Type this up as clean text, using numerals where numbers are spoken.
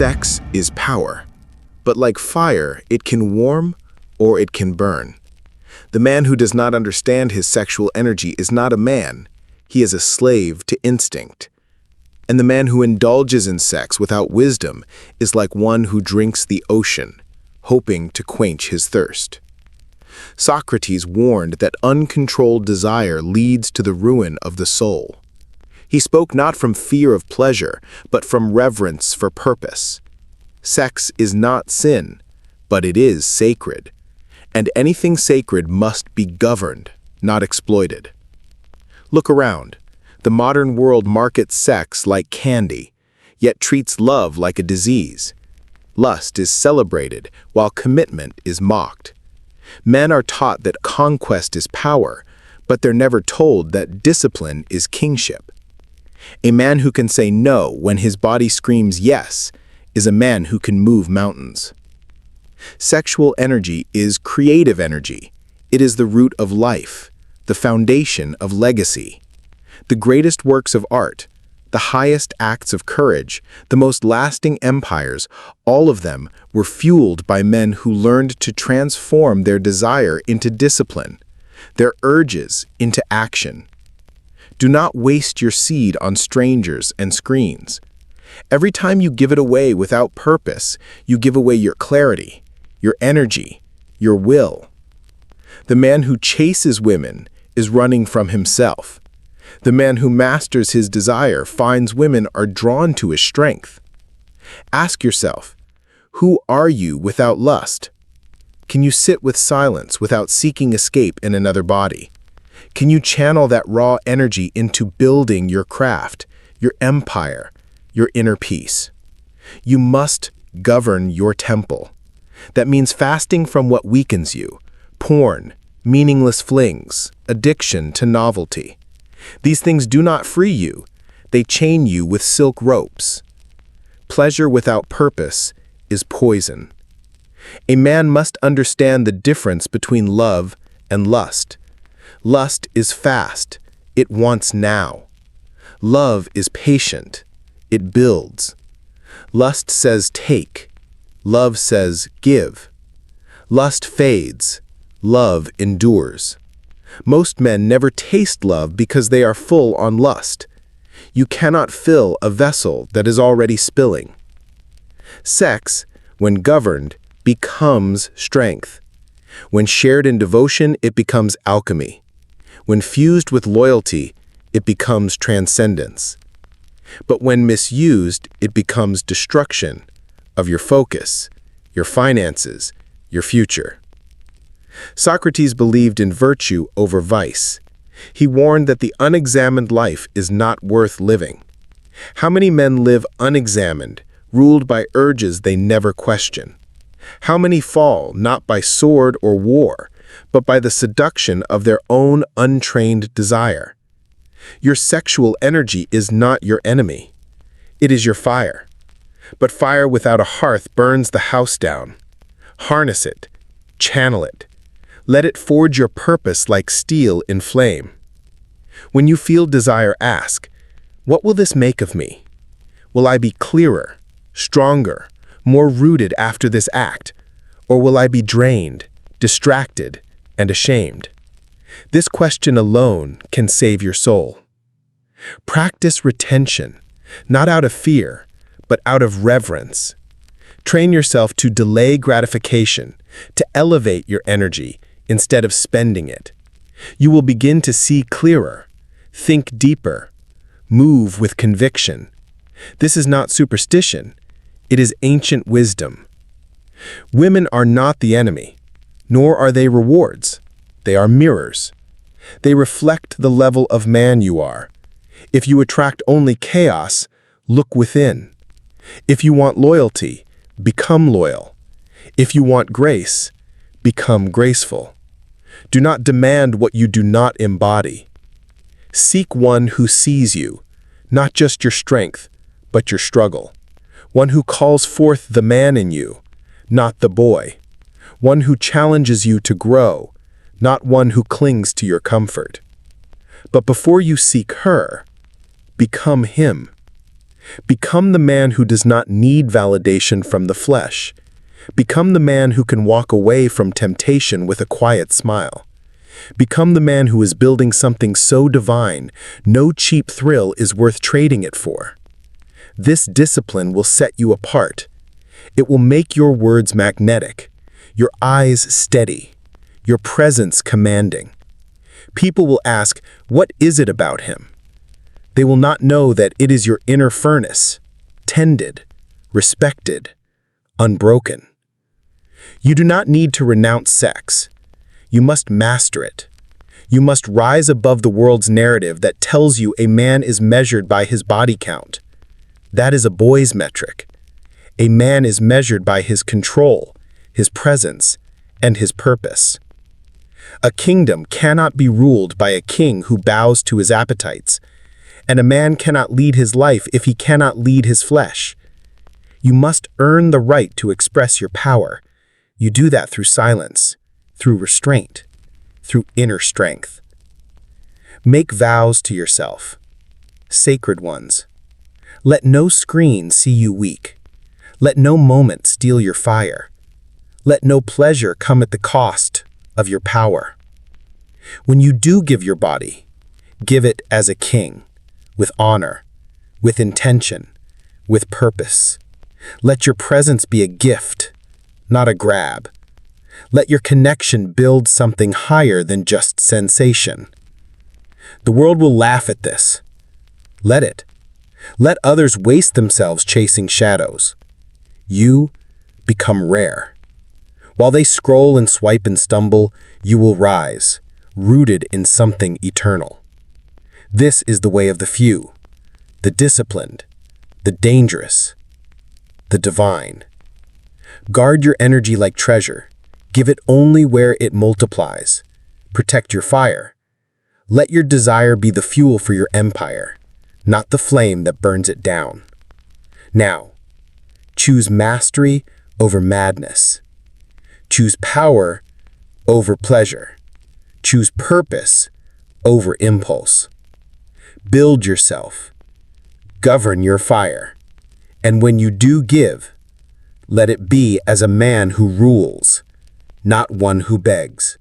Sex is power, but like fire, it can warm or it can burn. The man who does not understand his sexual energy is not a man, he is a slave to instinct. And the man who indulges in sex without wisdom is like one who drinks the ocean, hoping to quench his thirst. Socrates warned that uncontrolled desire leads to the ruin of the soul. He spoke not from fear of pleasure, but from reverence for purpose. Sex is not sin, but it is sacred, and anything sacred must be governed, not exploited. Look around. The modern world markets sex like candy, yet treats love like a disease. Lust is celebrated, while commitment is mocked. Men are taught that conquest is power, but they're never told that discipline is kingship. A man who can say no when his body screams yes is a man who can move mountains. Sexual energy is creative energy. It is the root of life, the foundation of legacy. The greatest works of art, the highest acts of courage, the most lasting empires, all of them were fueled by men who learned to transform their desire into discipline, their urges into action. Do not waste your seed on strangers and screens. Every time you give it away without purpose, you give away your clarity, your energy, your will. The man who chases women is running from himself. The man who masters his desire finds women are drawn to his strength. Ask yourself, who are you without lust? Can you sit with silence without seeking escape in another body? Can you channel that raw energy into building your craft, your empire, your inner peace? You must govern your temple. That means fasting from what weakens you, porn, meaningless flings, addiction to novelty. These things do not free you, they chain you with silk ropes. Pleasure without purpose is poison. A man must understand the difference between love and lust. Lust is fast, it wants now. Love is patient, it builds. Lust says take, love says give. Lust fades, love endures. Most men never taste love because they are full on lust. You cannot fill a vessel that is already spilling. Sex, when governed, becomes strength. When shared in devotion, it becomes alchemy. When fused with loyalty, it becomes transcendence. But when misused, it becomes destruction of your focus, your finances, your future. Socrates believed in virtue over vice. He warned that the unexamined life is not worth living. How many men live unexamined, ruled by urges they never question? How many fall not by sword or war, but by the seduction of their own untrained desire? Your sexual energy is not your enemy. It is your fire. But fire without a hearth burns the house down. Harness it. Channel it. Let it forge your purpose like steel in flame. When you feel desire, ask, what will this make of me? Will I be clearer, stronger, more rooted after this act? Or will I be drained, distracted, and ashamed? This question alone can save your soul. Practice retention, not out of fear, but out of reverence. Train yourself to delay gratification, to elevate your energy instead of spending it. You will begin to see clearer, think deeper, move with conviction. This is not superstition, it is ancient wisdom. Women are not the enemy, nor are they rewards. They are mirrors. They reflect the level of man you are. If you attract only chaos, look within. If you want loyalty, become loyal. If you want grace, become graceful. Do not demand what you do not embody. Seek one who sees you, not just your strength, but your struggle. One who calls forth the man in you, not the boy. One who challenges you to grow, not one who clings to your comfort. But before you seek her, become him. Become the man who does not need validation from the flesh. Become the man who can walk away from temptation with a quiet smile. Become the man who is building something so divine, no cheap thrill is worth trading it for. This discipline will set you apart. It will make your words magnetic, your eyes steady, your presence commanding. People will ask, what is it about him? They will not know that it is your inner furnace, tended, respected, unbroken. You do not need to renounce sex. You must master it. You must rise above the world's narrative that tells you a man is measured by his body count. That is a boy's metric. A man is measured by his control, his presence, and his purpose. A kingdom cannot be ruled by a king who bows to his appetites, and a man cannot lead his life if he cannot lead his flesh. You must earn the right to express your power. You do that through silence, through restraint, through inner strength. Make vows to yourself, sacred ones. Let no screen see you weak. Let no moment steal your fire. Let no pleasure come at the cost of your power. When you do give your body, give it as a king, with honor, with intention, with purpose. Let your presence be a gift, not a grab. Let your connection build something higher than just sensation. The world will laugh at this. Let it. Let others waste themselves chasing shadows. You become rare. While they scroll and swipe and stumble, you will rise, rooted in something eternal. This is the way of the few, the disciplined, the dangerous, the divine. Guard your energy like treasure. Give it only where it multiplies. Protect your fire. Let your desire be the fuel for your empire, not the flame that burns it down. Now, choose mastery over madness. Choose power over pleasure. Choose purpose over impulse. Build yourself. Govern your fire. And when you do give, let it be as a man who rules, not one who begs.